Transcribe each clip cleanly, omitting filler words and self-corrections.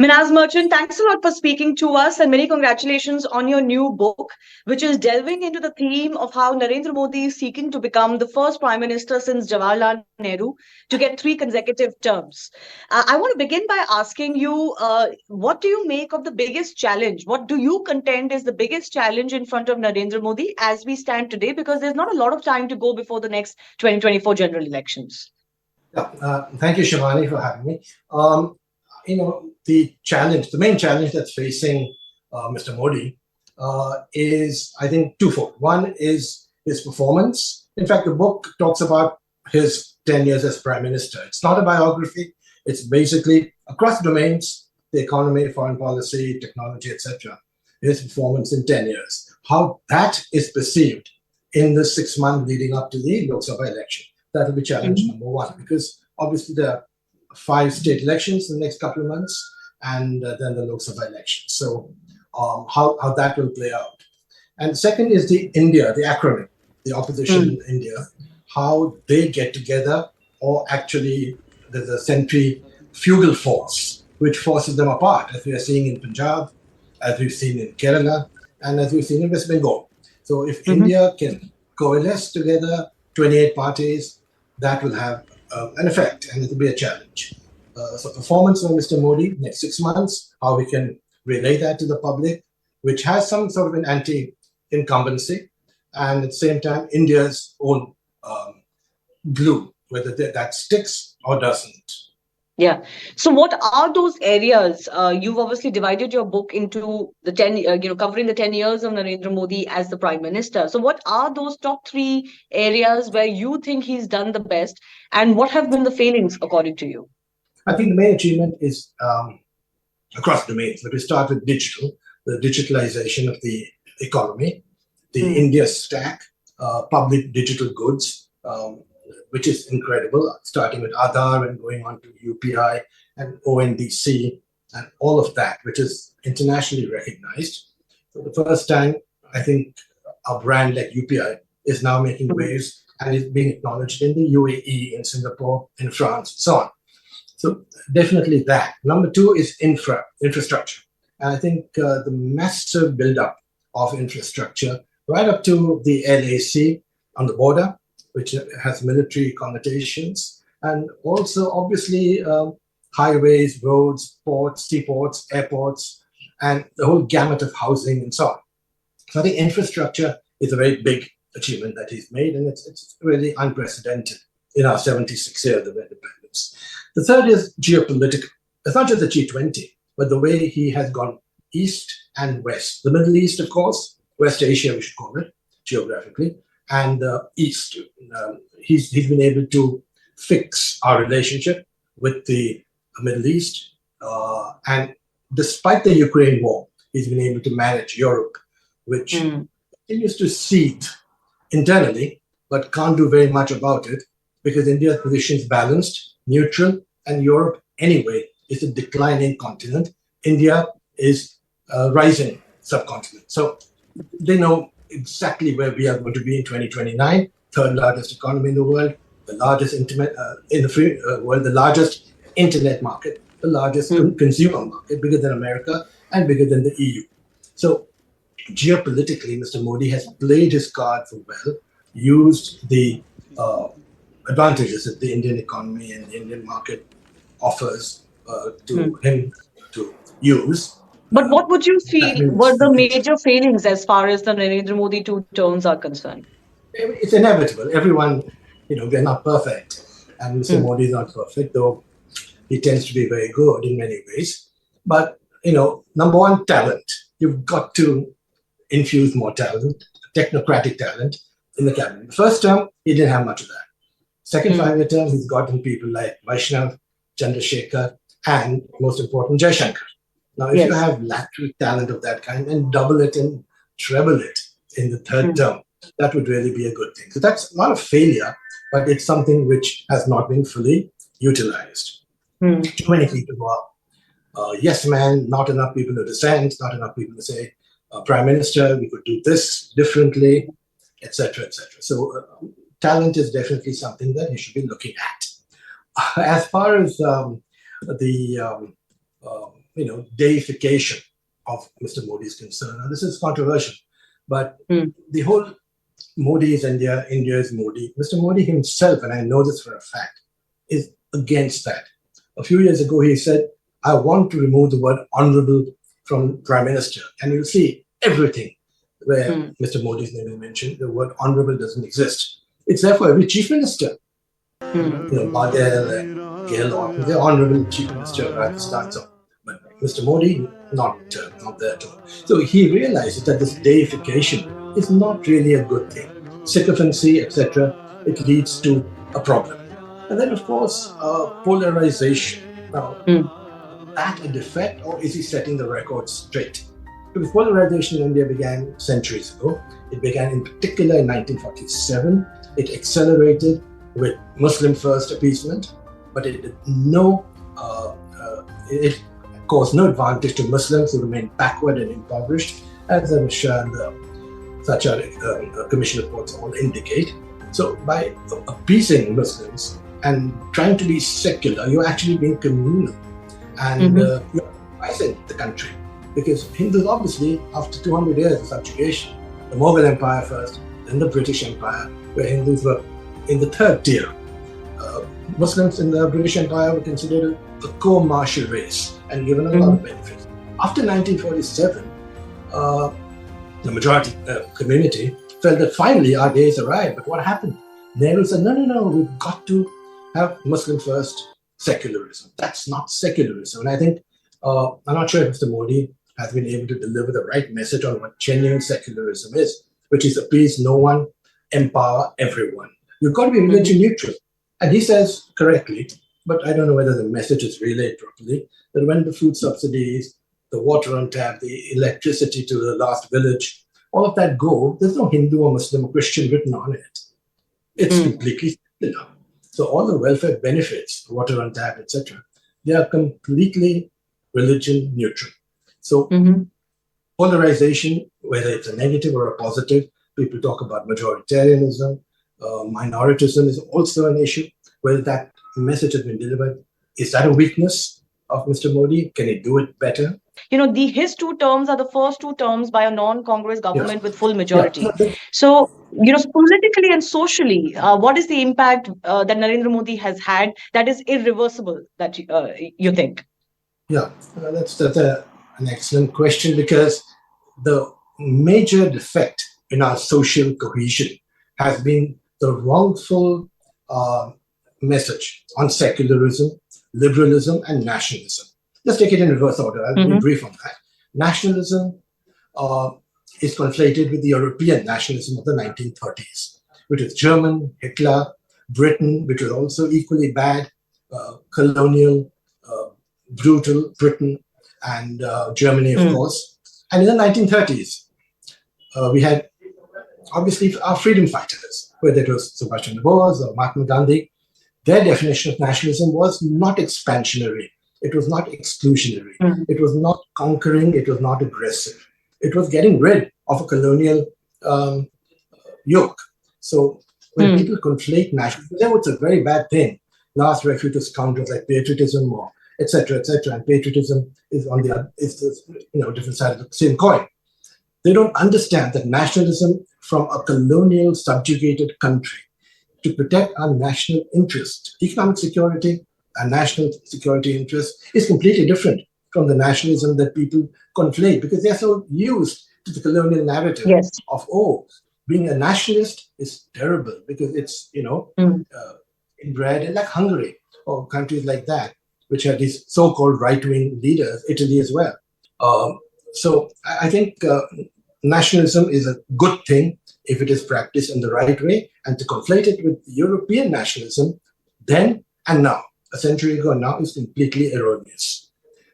Minhaz Merchant, thanks a lot for speaking to us and many congratulations on your new book, which is delving into the theme of how Narendra Modi is seeking to become the first Prime Minister since Jawaharlal Nehru to get three consecutive terms. I want to begin by asking you, what do you make of the biggest challenge? What do you contend is the biggest challenge in front of Narendra Modi as we stand today? Because there's not a lot of time to go before the next 2024 general elections. Yeah, thank you, Shivani, for having me. The main challenge that's facing Mr. Modi is, I think, twofold. One is his performance. In fact, the book talks about his 10 years as prime minister. It's not a biography. It's basically across domains, the economy, foreign policy, technology, etc. His performance in 10 years. How that is perceived in the 6 months leading up to the Lok Sabha election. That will be challenge number one, because obviously there are 5 state elections in the next couple of months, and then the Lok Sabha election. So how that will play out. And second is the acronym, the opposition in India, how they get together, or actually there's a centrifugal force which forces them apart, as we are seeing in Punjab, as we've seen in Kerala, and as we've seen in West Bengal. So if India can coalesce together, 28 parties, that will have an effect, and it will be a challenge. So performance of Mr. Modi next 6 months, how we can relay that to the public, which has some sort of an anti-incumbency, and at the same time, India's own glue, whether that sticks or doesn't. Yeah. So what are those areas? You've obviously divided your book into the 10, covering the 10 years of Narendra Modi as the Prime Minister. So what are those top 3 areas where you think he's done the best, and what have been the failings according to you? I think the main achievement is across domains. But we start with digital, the digitalization of the economy, the India stack, public digital goods, which is incredible, starting with Aadhaar and going on to UPI and ONDC and all of that, which is internationally recognized. For the first time, I think a brand like UPI is now making waves and is being acknowledged in the UAE, in Singapore, in France, and so on. So definitely that. Number 2 is infrastructure. And I think the massive buildup of infrastructure right up to the LAC on the border, which has military connotations, and also obviously highways, roads, ports, seaports, airports, and the whole gamut of housing and so on. So I think infrastructure is a very big achievement that he's made, and it's really unprecedented in our 76 years of independence. The third is geopolitical. It's not just the G20, but the way he has gone east and west. The Middle East, of course, West Asia, we should call it, geographically, and East. He's been able to fix our relationship with the Middle East. And despite the Ukraine war, he's been able to manage Europe, which continues to seethe internally, but can't do very much about it because India's position is balanced, neutral, and Europe, anyway, is a declining continent. India is a rising subcontinent. So they know exactly where we are going to be in 2029, third largest economy in the world, the largest in the free world, the largest internet market, the largest consumer market, bigger than America and bigger than the EU. So geopolitically, Mr. Modi has played his cards well, used the advantages that the Indian economy and the Indian market offers to him to use. But what would you feel were the major failings as far as the Narendra Modi 2 terms are concerned? It's inevitable. Everyone, we're not perfect. And Mr. Modi is not perfect, though he tends to be very good in many ways. But, number one, talent. You've got to infuse more talent, technocratic talent in the cabinet. The first term, he didn't have much of that. Second 5-year term, he's gotten people like Vaishnav, Chandrasekhar, and most important, Jaishankar. Now, if you have lateral talent of that kind, and double it and treble it in the third term, that would really be a good thing. So that's not a failure, but it's something which has not been fully utilized. Too many people who are yes man, not enough people to dissent, not enough people to say, Prime Minister, we could do this differently, etc., etc. So talent is definitely something that you should be looking at. As far as the deification of Mr. Modi is concerned. Now, this is controversial, but the whole Modi is India, India is Modi. Mr. Modi himself, and I know this for a fact, is against that. A few years ago, he said, I want to remove the word honorable from Prime Minister. And you'll see everything where Mr. Modi's name is mentioned, the word honorable doesn't exist. It's there for every chief minister. Badel and Gehlot, they're honorable chief minister of Rajasthan. So, but Mr. Modi, not there at all. So he realizes that this deification is not really a good thing. Sycophancy, etc., it leads to a problem. And then, of course, polarization. Now, that a defect, or is he setting the record straight? Because polarization in India began centuries ago. It began in particular in 1947. It accelerated with Muslim first appeasement, but it did it caused no advantage to Muslims who remained backward and impoverished, as I'm sure such commission reports all indicate. So by appeasing Muslims and trying to be secular, you're actually being communal, and you're advising the country. Because Hindus, obviously, after 200 years of subjugation, the Mughal Empire first, then the British Empire, where Hindus were in the third tier. Muslims in the British Empire were considered a co-martial race and given a lot of benefits. After 1947, the majority community felt that finally our days arrived. But what happened? Nehru said, no, we've got to have Muslim first secularism. That's not secularism. And I think, I'm not sure if Mr. Modi has been able to deliver the right message on what genuine secularism is, which is appease no one, empower everyone. You've got to be religion neutral. And he says correctly, but I don't know whether the message is relayed properly, that when the food subsidies, the water on tap, the electricity to the last village, all of that go, there's no Hindu or Muslim or Christian written on it. It's completely secular. So all the welfare benefits, water on tap, etc., they are completely religion neutral. So polarization, whether it's a negative or a positive, people talk about majoritarianism, minoritism is also an issue. Whether that message has been delivered, is that a weakness of Mr. Modi? Can he do it better? His 2 terms are the first 2 terms by a non-Congress government with full majority. So, politically and socially, what is the impact that Narendra Modi has had that is irreversible, that you think? Yeah, that's an excellent question, because the major defect in our social cohesion has been the wrongful message on secularism, liberalism, and nationalism. Let's take it in reverse order. I'll be brief on that. Nationalism is conflated with the European nationalism of the 1930s, which is German, Hitler, Britain, which was also equally bad, colonial, brutal Britain, and Germany, of course. And in the 1930s, we had obviously our freedom fighters, whether it was Subhash Chandra Bose or Mahatma Gandhi. Their definition of nationalism was not expansionary. It was not exclusionary. It was not conquering. It was not aggressive. It was getting rid of a colonial yoke. So when people conflate nationalism, it's a very bad thing. Last refuge to scoundrels like patriotism or etc., etc. And patriotism is on the different side of the same coin. They don't understand that nationalism from a colonial subjugated country to protect our national interest, economic security, and national security interest is completely different from the nationalism that people conflate, because they're so used to the colonial narrative of, being a nationalist is terrible because it's, inbred in like Hungary or countries like that, which have these so-called right-wing leaders, Italy as well. So I think nationalism is a good thing if it is practiced in the right way, and to conflate it with European nationalism then and now, a century ago and now, is completely erroneous.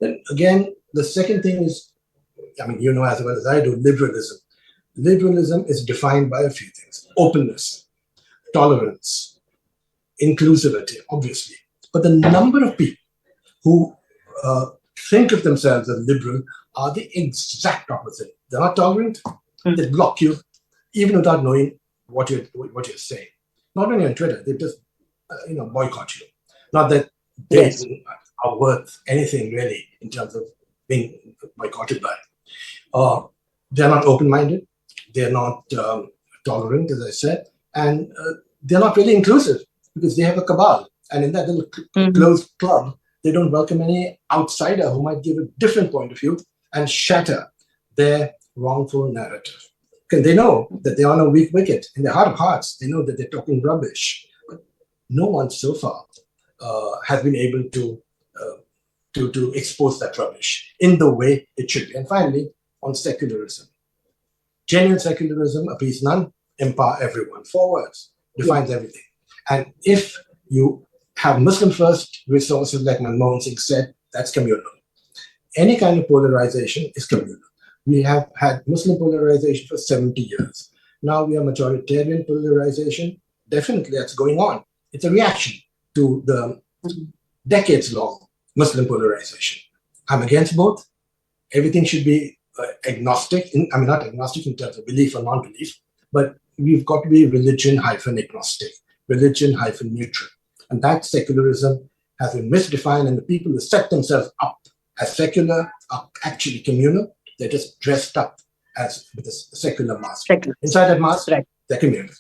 Then again, the second thing is, as well as I do, liberalism. Liberalism is defined by a few things: openness, tolerance, inclusivity, obviously. But the number of people who think of themselves as liberal are the exact opposite. They're not tolerant. They block you, even without knowing what you're saying. Not only on Twitter, they just boycott you. Not that they are worth anything really in terms of being boycotted by. They're not open-minded. They're not tolerant, as I said, and they're not really inclusive because they have a cabal. And in that little closed club, they don't welcome any outsider who might give a different point of view and shatter their wrongful narrative. Because they know that they are on a weak wicket. In their heart of hearts, they know that they're talking rubbish. But no one so far has been able to expose that rubbish in the way it should be. And finally, on secularism. Genuine secularism appease none, empower everyone. 4 words defines everything. And if you have Muslim first resources, like Manmohan Singh said, that's communal. Any kind of polarization is communal. We have had Muslim polarization for 70 years. Now we have majoritarian polarization. Definitely that's going on. It's a reaction to the decades-long Muslim polarization. I'm against both. Everything should be agnostic. Not agnostic in terms of belief or non-belief, but we've got to be religion-agnostic, religion-neutral. And that secularism has been misdefined, and the people who set themselves up as secular are actually communal. They're just dressed up as with a secular mask. Inside that mask, they're communal.